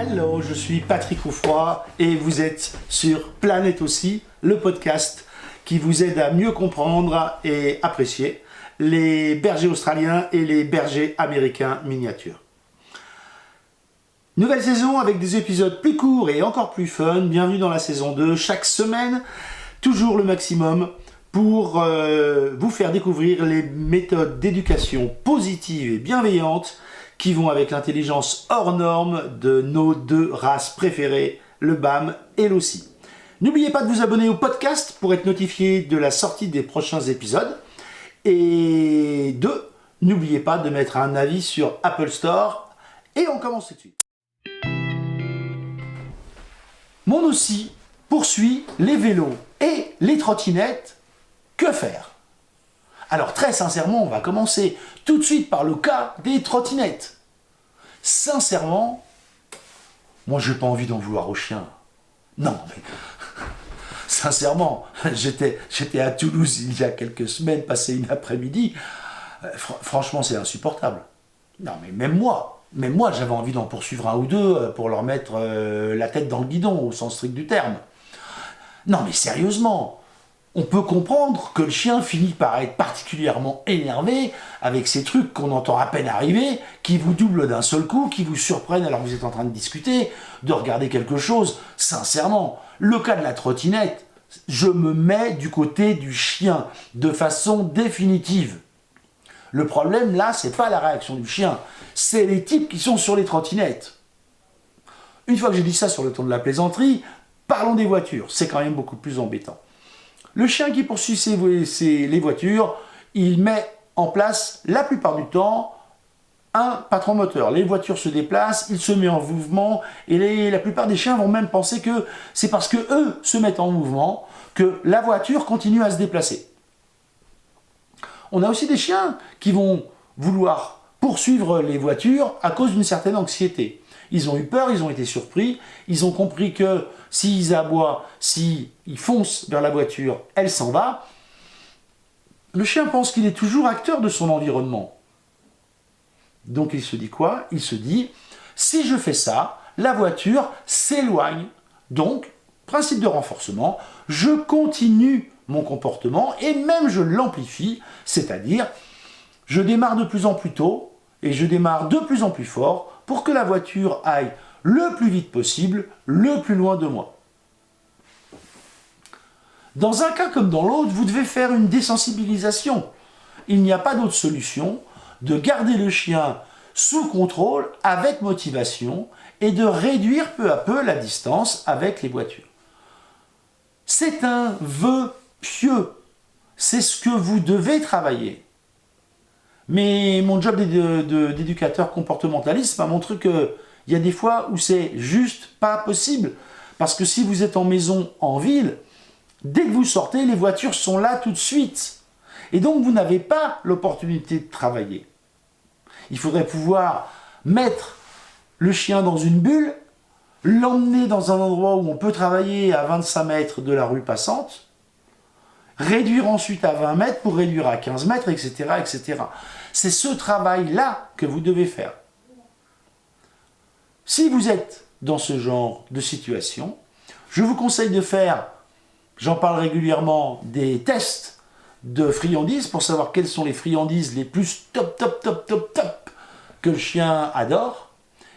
Hello, je suis Patrick Roufroy et vous êtes sur Planète aussi, le podcast qui vous aide à mieux comprendre et apprécier les bergers australiens et les bergers américains miniatures. Nouvelle saison avec des épisodes plus courts et encore plus fun. Bienvenue dans la saison 2. Chaque semaine, toujours le maximum pour vous faire découvrir les méthodes d'éducation positive et bienveillante qui vont avec l'intelligence hors norme de nos deux races préférées, le BAM et l'Aussie. N'oubliez pas de vous abonner au podcast pour être notifié de la sortie des prochains épisodes. Et n'oubliez pas de mettre un avis sur Apple Store. Et on commence tout de suite. Mon Aussie poursuit les vélos et les trottinettes. Que faire ? Alors très sincèrement, on va commencer tout de suite par le cas des trottinettes. Sincèrement, moi j'ai pas envie d'en vouloir au chien. Non, mais sincèrement, j'étais à Toulouse il y a quelques semaines, passé une après-midi. Franchement, c'est insupportable. Non, mais même moi, j'avais envie d'en poursuivre un ou deux pour leur mettre la tête dans le guidon, au sens strict du terme. Non, mais sérieusement, on peut comprendre que le chien finit par être particulièrement énervé avec ces trucs qu'on entend à peine arriver, qui vous doublent d'un seul coup, qui vous surprennent alors que vous êtes en train de discuter, de regarder quelque chose. Sincèrement, le cas de la trottinette, je me mets du côté du chien de façon définitive. Le problème là, c'est pas la réaction du chien, c'est les types qui sont sur les trottinettes. Une fois que j'ai dit ça sur le ton de la plaisanterie, parlons des voitures, c'est quand même beaucoup plus embêtant. Le chien qui poursuit les voitures, il met en place la plupart du temps un patron moteur. Les voitures se déplacent, il se met en mouvement et la plupart des chiens vont même penser que c'est parce que eux se mettent en mouvement que la voiture continue à se déplacer. On a aussi des chiens qui vont vouloir poursuivre les voitures à cause d'une certaine anxiété. Ils ont eu peur, ils ont été surpris, ils ont compris que s'ils aboient, s'ils foncent vers la voiture, elle s'en va. Le chien pense qu'il est toujours acteur de son environnement. Donc il se dit quoi ? Il se dit, si je fais ça, la voiture s'éloigne. Donc, principe de renforcement, je continue mon comportement et même je l'amplifie, c'est-à-dire, je démarre de plus en plus tôt et je démarre de plus en plus fort pour que la voiture aille le plus vite possible, le plus loin de moi. Dans un cas comme dans l'autre, vous devez faire une désensibilisation. Il n'y a pas d'autre solution de garder le chien sous contrôle, avec motivation, et de réduire peu à peu la distance avec les voitures. C'est un vœu pieux. C'est ce que vous devez travailler. Mais mon job d'éducateur comportementaliste m'a montré qu'il y a des fois où c'est juste pas possible. Parce que si vous êtes en maison, en ville, dès que vous sortez, les voitures sont là tout de suite. Et donc vous n'avez pas l'opportunité de travailler. Il faudrait pouvoir mettre le chien dans une bulle, l'emmener dans un endroit où on peut travailler à 25 mètres de la rue passante, réduire ensuite à 20 mètres pour réduire à 15 mètres, etc., etc. C'est ce travail-là que vous devez faire. Si vous êtes dans ce genre de situation, je vous conseille de faire, j'en parle régulièrement, des tests de friandises pour savoir quelles sont les friandises les plus top que le chien adore.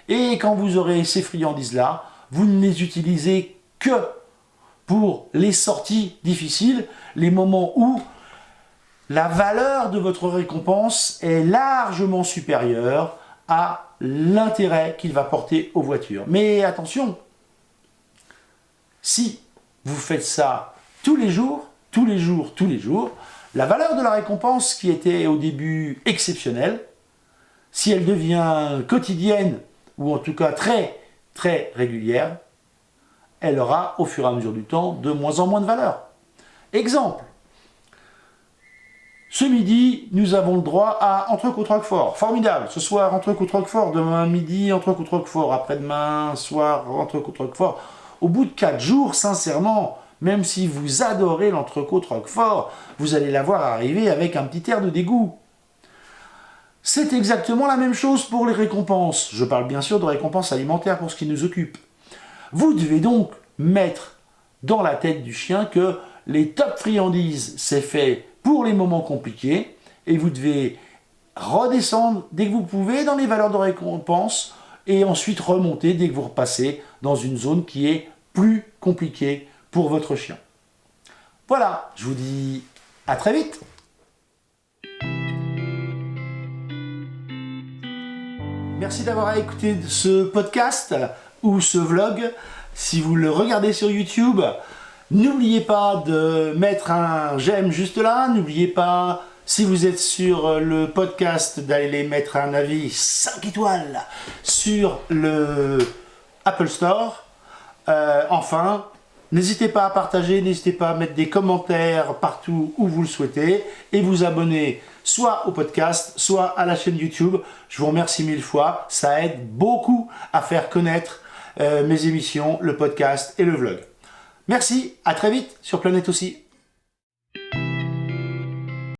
Et quand vous aurez ces friandises-là, vous ne les utilisez que pour les sorties difficiles, les moments où la valeur de votre récompense est largement supérieure à l'intérêt qu'il va porter aux voitures. Mais attention, si vous faites ça tous les jours, la valeur de la récompense qui était au début exceptionnelle, si elle devient quotidienne, ou en tout cas très, très régulière, elle aura au fur et à mesure du temps de moins en moins de valeur. Exemple, ce midi, nous avons le droit à entrecôte Roquefort. Formidable. Ce soir, entrecôte Roquefort. Demain midi, entrecôte Roquefort. Après-demain, soir, entrecôte Roquefort. Au bout de 4 jours, sincèrement, même si vous adorez l'entrecôte Roquefort, vous allez la voir arriver avec un petit air de dégoût. C'est exactement la même chose pour les récompenses. Je parle bien sûr de récompenses alimentaires pour ce qui nous occupe. Vous devez donc mettre dans la tête du chien que les top friandises, c'est fait pour les moments compliqués et vous devez redescendre dès que vous pouvez dans les valeurs de récompense et ensuite remonter dès que vous repassez dans une zone qui est plus compliquée pour votre chien. Voilà, je vous dis à très vite. Merci d'avoir écouté ce podcast ou ce vlog. Si vous le regardez sur YouTube, n'oubliez pas de mettre un j'aime juste là. N'oubliez pas, si vous êtes sur le podcast, d'aller mettre un avis 5 étoiles sur le Apple Store. Enfin, n'hésitez pas à partager, n'hésitez pas à mettre des commentaires partout où vous le souhaitez et vous abonner soit au podcast, soit à la chaîne YouTube. Je vous remercie 1000 fois, ça aide beaucoup à faire connaître mes émissions, le podcast et le vlog. Merci, à très vite sur Planète aussi.